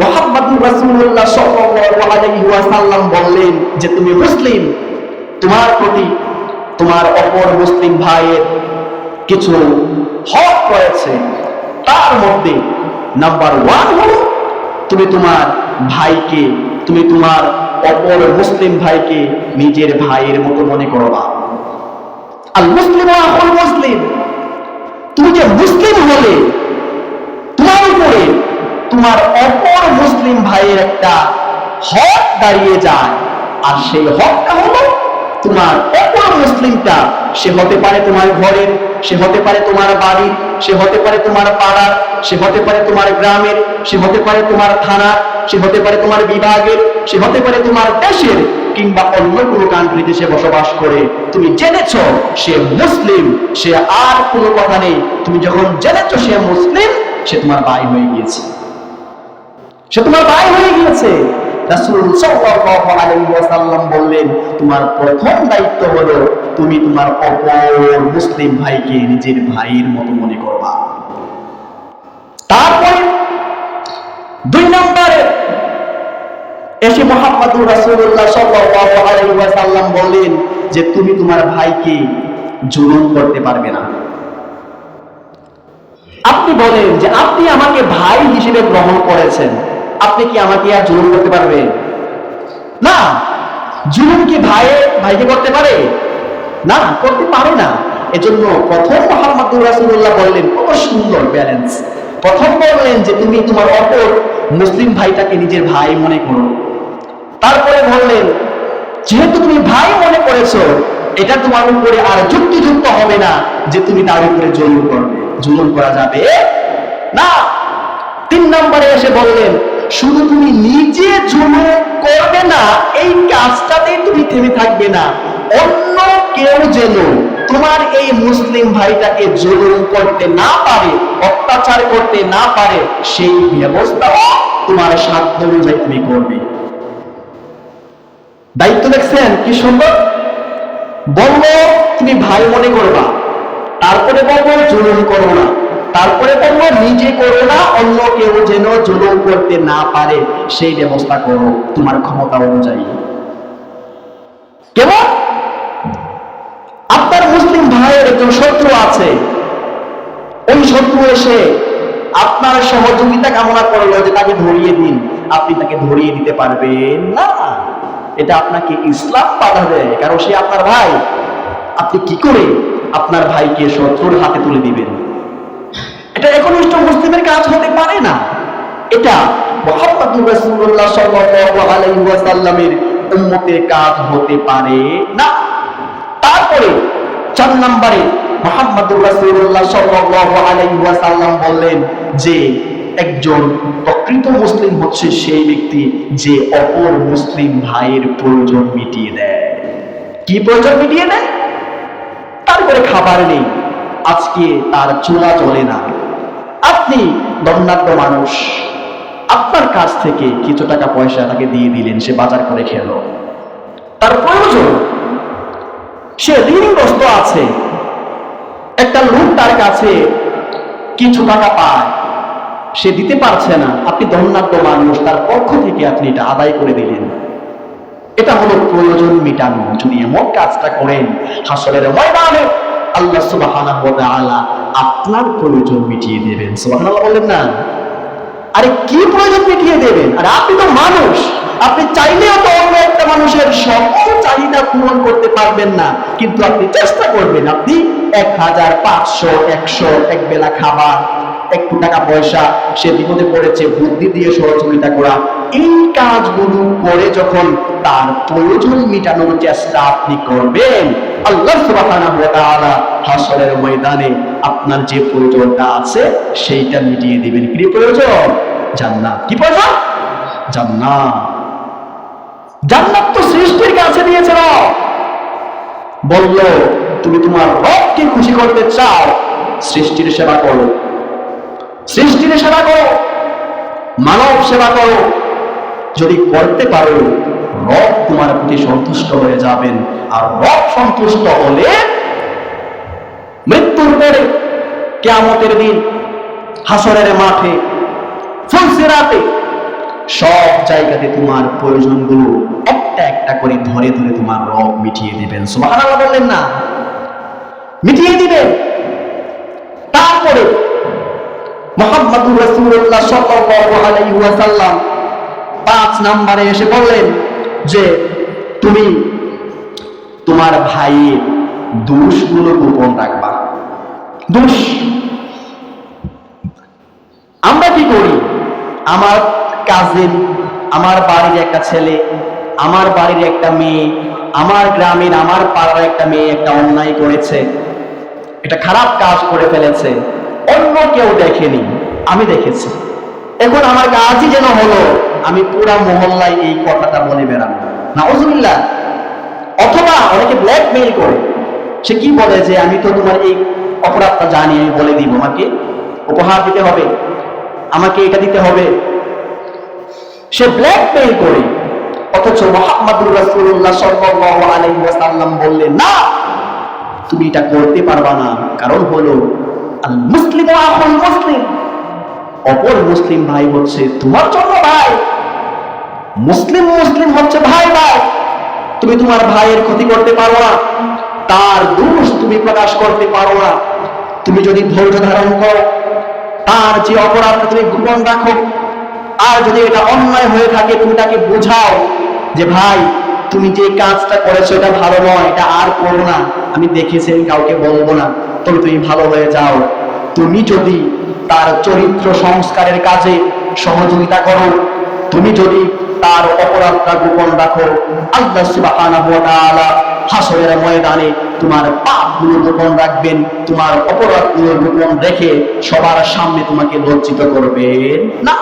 মুহাম্মদুর রাসূলুল্লাহ সাল্লাল্লাহু আলাইহি ওয়াসাল্লাম বললেন যে তুমি মুসলিম, তোমার প্রতি তোমার অপর মুসলিম ভাইয়ের কিছু হক রয়েছে। তার মধ্যে নাম্বার 1 হলো তুমি তোমার ভাইকে, তুমি তোমার অপর মুসলিম ভাইকে নিজের ভাইয়ের মতো মনে করবা। আল মুসলিম আখুল মুসলিম, তুমি যে মুসলিম হলে তোমার উপরে তোমার অপর মুসলিম ভাইয়ের একটা হক দাঁড়িয়ে যায়, আর সেই হকটা হলো তোমার অপর মুসলিমটা, সে হতে পারে তোমার ঘরের, সে হতে পারে তোমার বাড়ির, সে হতে পারে তোমার পাড়ার, সে হতে পারে তোমার গ্রামের, সে হতে পারে তোমার থানার, সে হতে পারে তোমার বিভাগের, সে হতে পারে তোমার দেশের, কিংবা অন্য কোনো কান্ট্রিতে সে বসবাস করে। তুমি জেনেছো সে মুসলিম, সে আর কোনো কথা নেই, তুমি যখন জেনেছো সে মুসলিম, সে তোমার ভাই হয়ে গিয়েছে, সে তোমার ভাই হয়ে গিয়েছে। রাসূল সাল্লাল্লাহু আলাইহি ওয়াসাল্লাম বললেন তোমার প্রথম দায়িত্ব হলো তুমি তোমার অপর মুসলিম ভাইকে নিজের ভাইয়ের মতো মনে করবা। তারপরে 2 নম্বরে এসে মুহাম্মদুর রাসূলুল্লাহ সাল্লাল্লাহু আলাইহি ওয়াসাল্লাম বললেন যে তুমি তোমার ভাইকে জুলুম করতে পারবে না। আপনি বলেন যে আপনি আমাকে ভাই হিসেবে গ্রহণ করেছেন, আপনি কি আমাকে আর জুলুম করতে পারবেন? না। জুলুম কি ভাইকে করতে পারে? না, করতে পারে না। এজন্য প্রথম মুহাম্মদুর রাসূলুল্লাহ বললেন, কত সুন্দর ব্যালেন্স। প্রথম বললেন যে তুমি তোমার অপর মুসলিম ভাইটাকে নিজের ভাই মনে করো। তারপরে বললেন যেহেতু তুমি ভাই মনে করেছো, এটা তোমার উপরে আর যুক্তিযুক্ত হবে না যে তুমি তার উপরে জুলুম করবে। জুলুম করা যাবে না। 3 নম্বরে এসে বললেন শুধু তুমি নিজে জুলুম করবে না, এই কাজটাতেই তুমি থেমে থাকবে না, অন্য কেউ যেন তোমার এই মুসলিম ভাইটাকে জুলুম করতে না পারে, অত্যাচার করতে না পারে, সেই ব্যবস্থাও তোমার সাধ্য অনুযায়ী তুমি করবে। দায়িত্ব দেখছেন কি সুন্দর। বলবো তুমি ভাই মনে করবা, তারপরে বলবো জুলুম করো না, তারপরে বলবো নিজে করো না, অন্য কেউ যেন জুলুম করতে না পারে সেই ব্যবস্থা করো তোমার ক্ষমতা অনুযায়ী। কেমন? আপনার মুসলিম ভাইয়ের একজন শত্রু আছে, ওই শত্রু এসে আপনার সহযোগিতা কামনা করলো যে তাকে ধরিয়ে দিন, আপনি তাকে ধরিয়ে দিতে পারবেন না। এটা আপনাকে ইসলাম বাধা দেয়, কারণ সে আপনার ভাই। আপনি কি করে আপনার ভাইকে শত্রুর হাতে তুলে দিবেন? এটা একনিষ্ঠ মুসলিমের কাজ হতে পারে না। এটা মুহাম্মদুর রাসূলুল্লাহ সাল্লাল্লাহু আলাইহি ওয়াসাল্লামের উম্মতের কাজ হতে পারে না। তারপরে 4 নম্বরে মুহাম্মদুর রাসূলুল্লাহ সাল্লাল্লাহু আলাইহি ওয়াসাল্লাম বললেন যে একজন প্রকৃত মুসলিম হচ্ছে সেই ব্যক্তি যে অপর মুসলিম ভাইয়ের প্রয়োজন মিটিয়ে দেয়। কি প্রয়োজন মিটিয়ে দেয়? তারপরে খাবার নেই, আজকে তার চুলা জ্বলে না, আপনি দণ্ডাঢ্য মানুষ, আপনার কাছ থেকে কিছু টাকা পয়সা তাকে দিয়ে দিলেন, সে বাজার করে খেলো, তার প্রয়োজন, সে ঋণগ্রস্ত আছে, একটা লোক তার কাছে কিছু টাকা পায়, সে দিতে পারছে না, আপনি দণ্ডাঢ্য মানুষ, তার পক্ষ থেকে আপনি এটা আদায় করে দিলেন। এটা হলো প্রয়োজন মিটানো। যদি এমন কাজটা করেন, হাসরের ময়দানে আল্লাহ সুবহানাহু ওয়া তাআলা আপনার প্রয়োজন মিটিয়ে দেবেন। সুবহানাল্লাহ বলেন না? আরে কি প্রয়োজন মিটিয়ে দেবেন? আর আপনি তো মানুষ, আপনি চাইলেও তো অন্য একটা মানুষের সকল চাহিদা পূরণ করতে পারবেন না, কিন্তু আপনি চেষ্টা করবেন, আপনি 1000, 500, 100 এক বেলা খাবার, একটু টাকা পয়সা, সে বিপদে পড়েছে, বুদ্ধি দিয়ে সহযোগিতা করা, এই কাজগুলো করে যখন তার প্রয়োজন মিটানোর চেষ্টা আপনি করবেন, আল্লাহ সুবহানাহু ওয়া তাআলা হাসরের ময়দানে আপনার যে প্রয়োজনটা আছে সেইটা মিটিয়ে দিবেন। কি প্রয়োজন? জান্নাত। কি প্রয়োজন? জান্নাত। জান্নাত তো সৃষ্টির কাছে দিয়েছে রব। বলল তুমি তোমার রবকে খুশি করতে চাও, সৃষ্টির সেবা করো, সৃষ্টির সেবা করো, মানব সেবা করো। যদি করতে পারো, রব তোমার প্রতি সন্তুষ্ট হয়ে যাবেন। আর রব সন্তুষ্ট হলে মৃত্যুর পরে কিয়ামতের দিন হাসরের মাঠে ফুলসিরাতে সব জায়গাতে তোমার প্রয়োজনগুলো একটা একটা করে ধরে ধরে তোমার রব মিটিয়ে দিবেন। সুবহানাল্লাহ বললেন না? মিটিয়ে দিবেন। তারপরে মুহাম্মদুর রাসূলুল্লাহ সাল্লাল্লাহু আলাইহি ওয়াসাল্লাম 5 নম্বরে এসে বললেন যে তুমি তোমার ভাইয়ের দোষগুলো গোপন রাখবা। দোষ আমরা কি করি? আমার কাজিন, আমার বাড়ির একটা ছেলে, আমার বাড়ির একটা মেয়ে, আমার গ্রামের আমার পাড়ার একটা মেয়ে একটা অন্যায় করেছে, এটা খারাপ কাজ করে ফেলেছে, অন্য কেউ দেখেনি, আমি দেখেছি। এখন আমার কাজই যেন হলো আমি পুরা মহল্লায় এই কথাটা বলে বেড়াবো, নাউজুবিল্লাহ। অথবা অনেকে ব্ল্যাকমেইল করে, সে কি বলে যে আমি তো তোমার এই অপরাধটা জানি, আমি বলে দিব, আমাকে উপহার দিতে হবে, আমাকে এটা দিতে হবে। সে ব্ল্যাকমেইল করে। অথচ মুহাম্মদুর রাসূলুল্লাহ সাল্লাল্লাহু আলাইহি ওয়াসাল্লাম বললেন, না, তুমি এটা করতে পারবা না। কারণ হলো আল মুসলিমু আখুল মুসলিম, অপর মুসলিম ভাই হচ্ছে তোমার জন্য ভাই। মুসলিম মুসলিম হচ্ছে ভাই ভাই। তুমি তোমার ভাইয়ের ক্ষতি করতে পারো না, তার দোষ তুমি প্রকাশ করতে পারো না। তুমি যদি ধৈর্য ধারণ করো, তার যে অপরাধটা তুমি গোপন রাখো, আর যদি এটা অন্যায় হয়ে থাকে তুমি তাকে বোঝাও যে ভাই তুমি যে কাজটা করেছো এটা ভালো নয়, এটা আর করো না, আমি দেখেছি, আমি কাউকে বলবো না, তবে তুমি ভালো হয়ে যাও। তুমি যদি তার চরিত্র সংস্কারের কাজে সহযোগিতা করো, তুমি যদি তার অপরাধটা গোপন রাখো, আল্লাহ সুবহানাহু ওয়া তাআলা হাসরের ময়দানে তোমার পাপগুলো গোপন রাখবেন, তোমার অপরাধগুলো গোপন রেখে সবার সামনে তোমাকে লজ্জিত করবেন না।